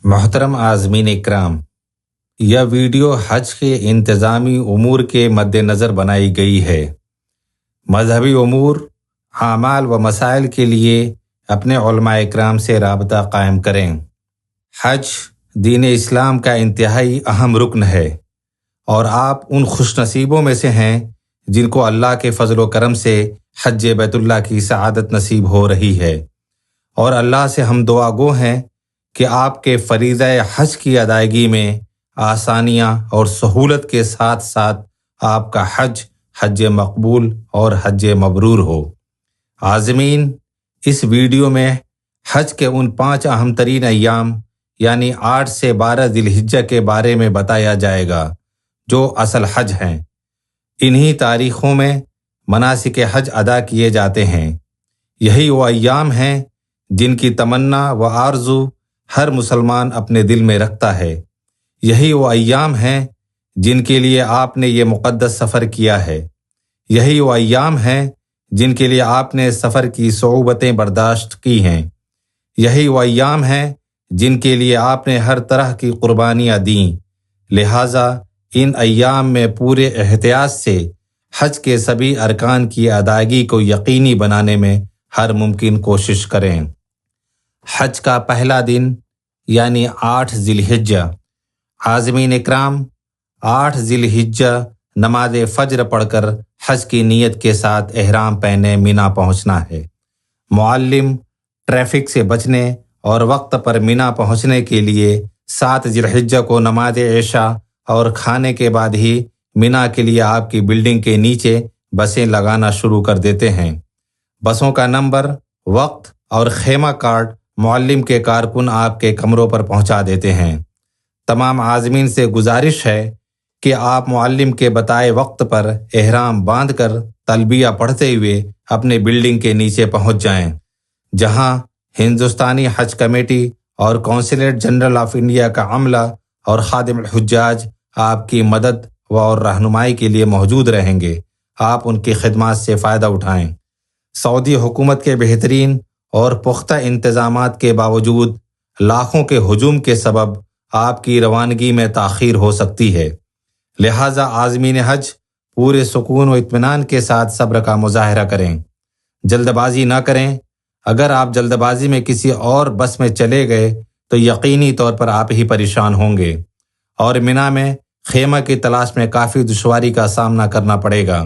محترم عازمین اکرام، یہ ویڈیو حج کے انتظامی امور کے مد نظر بنائی گئی ہے۔ مذہبی امور، اعمال و مسائل کے لیے اپنے علماء اکرام سے رابطہ قائم کریں۔ حج دین اسلام کا انتہائی اہم رکن ہے اور آپ ان خوش نصیبوں میں سے ہیں جن کو اللہ کے فضل و کرم سے حج بیت اللہ کی سعادت نصیب ہو رہی ہے، اور اللہ سے ہم دعا گو ہیں کہ آپ کے فریضہ حج کی ادائیگی میں آسانیاں اور سہولت کے ساتھ ساتھ آپ کا حج مقبول اور حج مبرور ہو۔ عازمین، اس ویڈیو میں حج کے ان 5 اہم ترین ایام یعنی 8 سے 12 ذی الحجہ کے بارے میں بتایا جائے گا جو اصل حج ہیں۔ انہی تاریخوں میں مناسک حج ادا کیے جاتے ہیں۔ یہی وہ ایام ہیں جن کی تمنا و آرزو ہر مسلمان اپنے دل میں رکھتا ہے۔ یہی وہ ایام ہیں جن کے لیے آپ نے یہ مقدس سفر کیا ہے۔ یہی وہ ایام ہیں جن کے لیے آپ نے سفر کی صعوبتیں برداشت کی ہیں۔ یہی وہ ایام ہیں جن کے لیے آپ نے ہر طرح کی قربانیاں دیں۔ لہٰذا ان ایام میں پورے احتیاط سے حج کے سبھی ارکان کی ادائیگی کو یقینی بنانے میں ہر ممکن کوشش کریں۔ حج کا پہلا دن یعنی 8 ذی الحجہ۔ عازمین اکرام، 8 ذی الحجہ نماز فجر پڑھ کر حج کی نیت کے ساتھ احرام پہنے مینا پہنچنا ہے۔ معلم ٹریفک سے بچنے اور وقت پر مینا پہنچنے کے لیے 7 ذی الحجہ کو نماز عشاء اور کھانے کے بعد ہی مینا کے لیے آپ کی بلڈنگ کے نیچے بسیں لگانا شروع کر دیتے ہیں۔ بسوں کا نمبر، وقت اور خیمہ کارڈ معلم کے کارکن آپ کے کمروں پر پہنچا دیتے ہیں۔ تمام عازمین سے گزارش ہے کہ آپ معلم کے بتائے وقت پر احرام باندھ کر تلبیہ پڑھتے ہوئے اپنے بلڈنگ کے نیچے پہنچ جائیں، جہاں ہندوستانی حج کمیٹی اور کونسلیٹ جنرل آف انڈیا کا عملہ اور خادم الحجاج آپ کی مدد اور رہنمائی کے لیے موجود رہیں گے۔ آپ ان کی خدمات سے فائدہ اٹھائیں۔ سعودی حکومت کے بہترین اور پختہ انتظامات کے باوجود لاکھوں کے ہجوم کے سبب آپ کی روانگی میں تاخیر ہو سکتی ہے، لہٰذا عازمین حج پورے سکون و اطمینان کے ساتھ صبر کا مظاہرہ کریں، جلد بازی نہ کریں۔ اگر آپ جلد بازی میں کسی اور بس میں چلے گئے تو یقینی طور پر آپ ہی پریشان ہوں گے، اور مینا میں خیمہ کی تلاش میں کافی دشواری کا سامنا کرنا پڑے گا،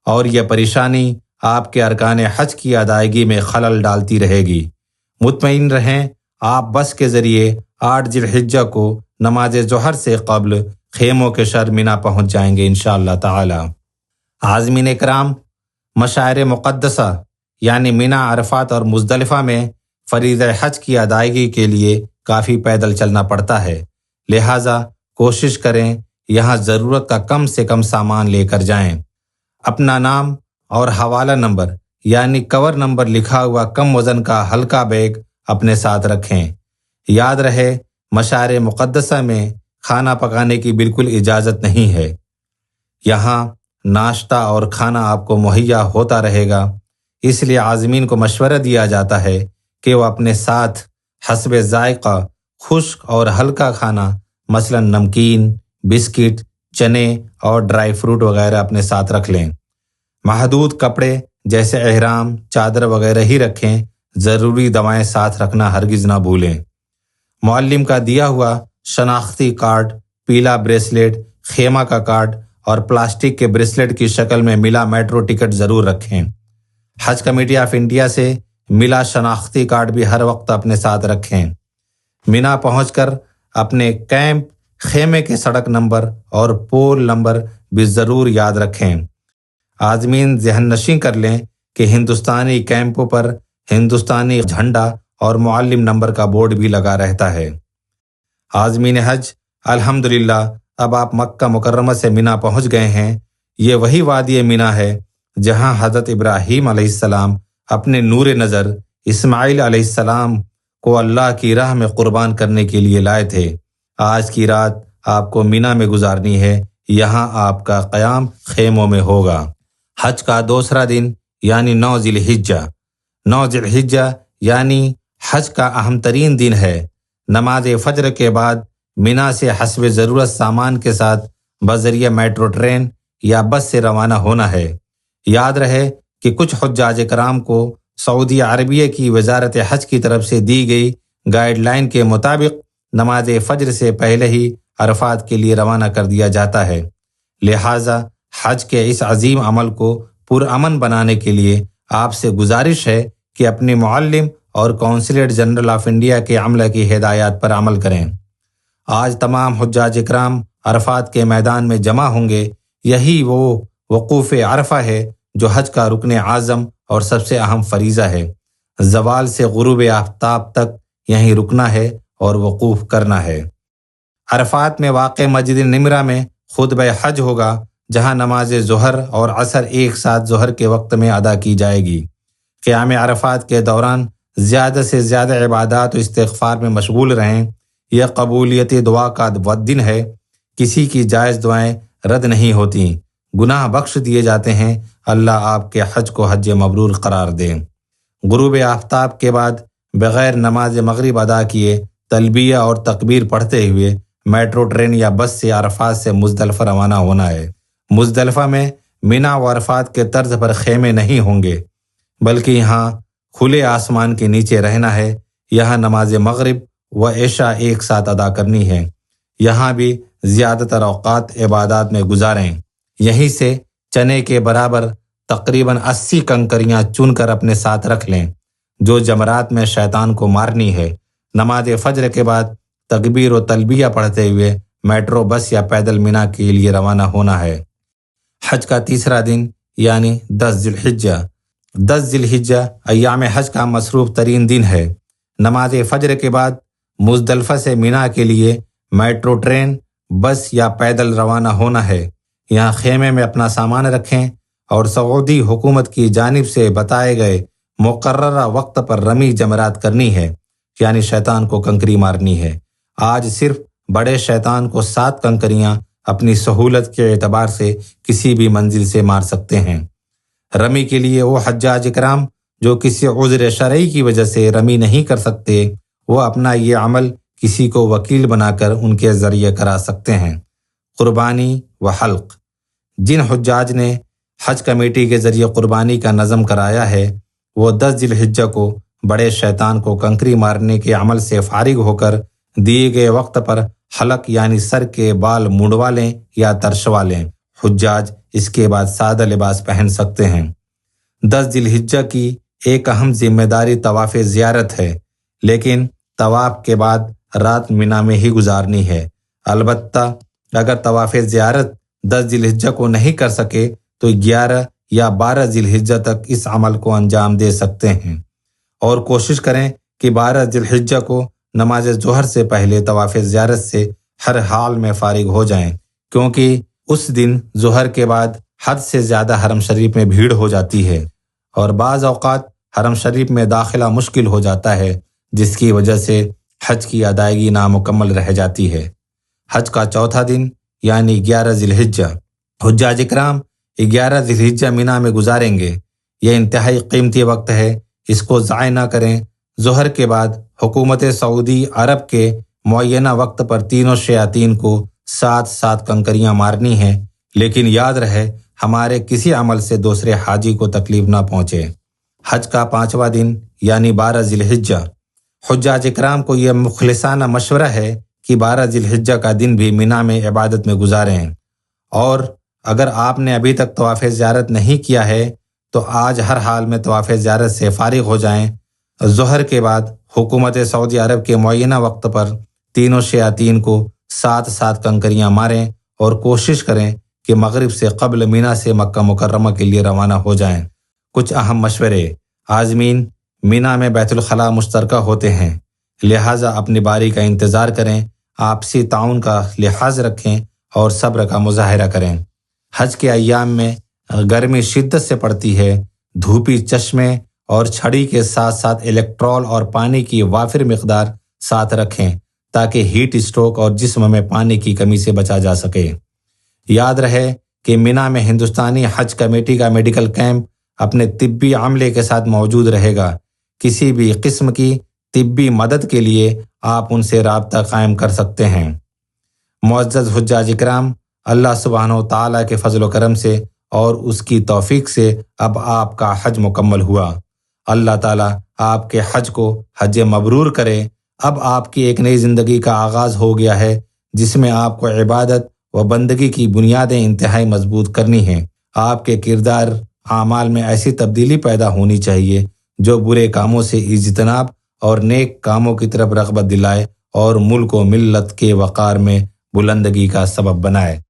اور یہ پریشانی آپ کے ارکان حج کی ادائیگی میں خلل ڈالتی رہے گی۔ مطمئن رہیں، آپ بس کے ذریعے 8 ذی الحجہ کو نماز ظہر سے قبل خیموں کے شہر مینا پہنچ جائیں گے انشاءاللہ تعالی۔ عازمین اکرام، مشاعر مقدسہ یعنی مینا، عرفات اور مزدلفہ میں فریضہ حج کی ادائیگی کے لیے کافی پیدل چلنا پڑتا ہے، لہٰذا کوشش کریں یہاں ضرورت کا کم سے کم سامان لے کر جائیں۔ اپنا نام اور حوالہ نمبر یعنی کور نمبر لکھا ہوا کم وزن کا ہلکا بیگ اپنے ساتھ رکھیں۔ یاد رہے، مشاعر مقدسہ میں کھانا پکانے کی بالکل اجازت نہیں ہے۔ یہاں ناشتہ اور کھانا آپ کو مہیا ہوتا رہے گا، اس لیے عازمین کو مشورہ دیا جاتا ہے کہ وہ اپنے ساتھ حسب ذائقہ خشک اور ہلکا کھانا مثلا نمکین، بسکٹ، چنے اور ڈرائی فروٹ وغیرہ اپنے ساتھ رکھ لیں۔ محدود کپڑے جیسے احرام، چادر وغیرہ ہی رکھیں۔ ضروری دوائیں ساتھ رکھنا ہرگز نہ بھولیں۔ معلم کا دیا ہوا شناختی کارڈ، پیلا بریسلیٹ، خیمہ کا کارڈ اور پلاسٹک کے بریسلیٹ کی شکل میں ملا میٹرو ٹکٹ ضرور رکھیں۔ حج کمیٹی آف انڈیا سے ملا شناختی کارڈ بھی ہر وقت اپنے ساتھ رکھیں۔ مینا پہنچ کر اپنے کیمپ، خیمے کے سڑک نمبر اور پول نمبر بھی ضرور یاد رکھیں۔ عازمین ذہن نشین کر لیں کہ ہندوستانی کیمپوں پر ہندوستانی جھنڈا اور معلم نمبر کا بورڈ بھی لگا رہتا ہے۔ عازمین حج، الحمدللہ اب آپ مکہ مکرمہ سے مینا پہنچ گئے ہیں۔ یہ وہی وادی مینا ہے جہاں حضرت ابراہیم علیہ السلام اپنے نور نظر اسماعیل علیہ السلام کو اللہ کی راہ میں قربان کرنے کے لیے لائے تھے۔ آج کی رات آپ کو مینا میں گزارنی ہے، یہاں آپ کا قیام خیموں میں ہوگا۔ حج کا دوسرا دن یعنی 9 ذی الحجہ۔ 9 ذی الحجہ یعنی حج کا اہم ترین دن ہے۔ نماز فجر کے بعد مینا سے حسب ضرورت سامان کے ساتھ بذریعہ میٹرو ٹرین یا بس سے روانہ ہونا ہے۔ یاد رہے کہ کچھ حجاج کرام کو سعودی عربیہ کی وزارت حج کی طرف سے دی گئی گائیڈ لائن کے مطابق نماز فجر سے پہلے ہی عرفات کے لیے روانہ کر دیا جاتا ہے۔ لہٰذا حج کے اس عظیم عمل کو پرامن بنانے کے لیے آپ سے گزارش ہے کہ اپنے معلم اور کونسلیٹ جنرل آف انڈیا کے عملہ کی ہدایات پر عمل کریں۔ آج تمام حجاج کرام عرفات کے میدان میں جمع ہوں گے۔ یہی وہ وقوف عرفہ ہے جو حج کا رکن اعظم اور سب سے اہم فریضہ ہے۔ زوال سے غروب آفتاب تک یہیں رکنا ہے اور وقوف کرنا ہے۔ عرفات میں واقع مسجد نمرہ میں خطبہ حج ہوگا، جہاں نماز ظہر اور عصر ایک ساتھ ظہر کے وقت میں ادا کی جائے گی۔ قیام عرفات کے دوران زیادہ سے زیادہ عبادات و استغفار میں مشغول رہیں۔ یہ قبولیت دعا کا دن ہے۔ کسی کی جائز دعائیں رد نہیں ہوتیں، گناہ بخش دیے جاتے ہیں۔ اللہ آپ کے حج کو حج مبرور قرار دے۔ غروب آفتاب کے بعد بغیر نماز مغرب ادا کیے تلبیہ اور تکبیر پڑھتے ہوئے میٹرو ٹرین یا بس سے عرفات سے مزدلفہ روانہ ہونا ہے۔ مزدلفہ میں مینا و عرفات کے طرز پر خیمے نہیں ہوں گے، بلکہ یہاں کھلے آسمان کے نیچے رہنا ہے۔ یہاں نماز مغرب و عشاء ایک ساتھ ادا کرنی ہے۔ یہاں بھی زیادہ تر اوقات عبادات میں گزاریں۔ یہیں سے چنے کے برابر تقریباً 80 کنکریاں چن کر اپنے ساتھ رکھ لیں، جو جمرات میں شیطان کو مارنی ہے۔ نماز فجر کے بعد تکبیر و تلبیہ پڑھتے ہوئے میٹرو بس یا پیدل مینا کے لیے روانہ ہونا ہے۔ حج کا تیسرا دن یعنی 10 ذی الحجہ۔ 10 ذی الحجہ ایام حج کا مصروف ترین دن ہے۔ نماز فجر کے بعد مزدلفہ سے مینا کے لیے میٹرو ٹرین، بس یا پیدل روانہ ہونا ہے۔ یہاں خیمے میں اپنا سامان رکھیں اور سعودی حکومت کی جانب سے بتائے گئے مقررہ وقت پر رمی جمرات کرنی ہے، یعنی شیطان کو کنکری مارنی ہے۔ آج صرف بڑے شیطان کو 7 کنکریاں اپنی سہولت کے اعتبار سے کسی بھی منزل سے مار سکتے ہیں۔ رمی کے لیے وہ حجاج کرام جو کسی عذر شرعی کی وجہ سے رمی نہیں کر سکتے، وہ اپنا یہ عمل کسی کو وکیل بنا کر ان کے ذریعے کرا سکتے ہیں۔ قربانی و حلق۔ جن حجاج نے حج کمیٹی کے ذریعے قربانی کا نظم کرایا ہے، وہ 10 ذی الحجہ کو بڑے شیطان کو کنکری مارنے کے عمل سے فارغ ہو کر دیے گئے وقت پر حلق یعنی سر کے بال منڈوا لیں یا ترشوا لیں۔ حجاج اس کے بعد سادہ لباس پہن سکتے ہیں۔ 10 ذی الحجہ کی ایک اہم ذمہ داری طواف زیارت ہے، لیکن طواف کے بعد رات مینا میں ہی گزارنی ہے۔ البتہ اگر طواف زیارت 10 ذی الحجہ کو نہیں کر سکے تو 11 یا 12 ذی الحجہ تک اس عمل کو انجام دے سکتے ہیں، اور کوشش کریں کہ 12 ذی الحجہ کو نماز ظہر سے پہلے طواف زیارت سے ہر حال میں فارغ ہو جائیں، کیونکہ اس دن ظہر کے بعد حد سے زیادہ حرم شریف میں بھیڑ ہو جاتی ہے، اور بعض اوقات حرم شریف میں داخلہ مشکل ہو جاتا ہے، جس کی وجہ سے حج کی ادائیگی نامکمل رہ جاتی ہے۔ حج کا چوتھا دن یعنی 11 ذی الحجہ۔ حجاج کرام 11 ذی الحجہ مینا میں گزاریں گے۔ یہ انتہائی قیمتی وقت ہے، اس کو ضائع نہ کریں۔ ظہر کے بعد حکومت سعودی عرب کے معینہ وقت پر تینوں شیاطین کو 7 کنکریاں مارنی ہیں، لیکن یاد رہے ہمارے کسی عمل سے دوسرے حاجی کو تکلیف نہ پہنچے۔ حج کا 5واں دن یعنی 12 ذی الحجہ۔ حجاج کرام کو یہ مخلصانہ مشورہ ہے کہ 12 ذی الحجہ کا دن بھی مینا میں عبادت میں گزاریں، اور اگر آپ نے ابھی تک طواف زیارت نہیں کیا ہے تو آج ہر حال میں طواف زیارت سے فارغ ہو جائیں۔ ظہر کے بعد حکومت سعودی عرب کے معینہ وقت پر تینوں شیاطین کو 7 کنکریاں ماریں، اور کوشش کریں کہ مغرب سے قبل مینا سے مکہ مکرمہ کے لیے روانہ ہو جائیں۔ کچھ اہم مشورے۔ عازمین مینا میں بیت الخلاء مشترکہ ہوتے ہیں، لہٰذا اپنی باری کا انتظار کریں، آپسی تعاون کا لحاظ رکھیں اور صبر کا مظاہرہ کریں۔ حج کے ایام میں گرمی شدت سے پڑتی ہے۔ دھوپی چشمے اور چھڑی کے ساتھ ساتھ الیکٹرول اور پانی کی وافر مقدار ساتھ رکھیں تاکہ ہیٹ اسٹروک اور جسم میں پانی کی کمی سے بچا جا سکے۔ یاد رہے کہ مینا میں ہندوستانی حج کمیٹی کا میڈیکل کیمپ اپنے طبی عملے کے ساتھ موجود رہے گا۔ کسی بھی قسم کی طبی مدد کے لیے آپ ان سے رابطہ قائم کر سکتے ہیں۔ معزز حجاج اکرام، اللہ سبحانہ و تعالیٰ کے فضل و کرم سے اور اس کی توفیق سے اب آپ کا حج مکمل ہوا۔ اللہ تعالیٰ آپ کے حج کو حج مبرور کرے۔ اب آپ کی ایک نئی زندگی کا آغاز ہو گیا ہے، جس میں آپ کو عبادت و بندگی کی بنیادیں انتہائی مضبوط کرنی ہیں۔ آپ کے کردار اعمال میں ایسی تبدیلی پیدا ہونی چاہیے جو برے کاموں سے اجتناب اور نیک کاموں کی طرف رغبت دلائے اور ملک و ملت کے وقار میں بلندگی کا سبب بنائے۔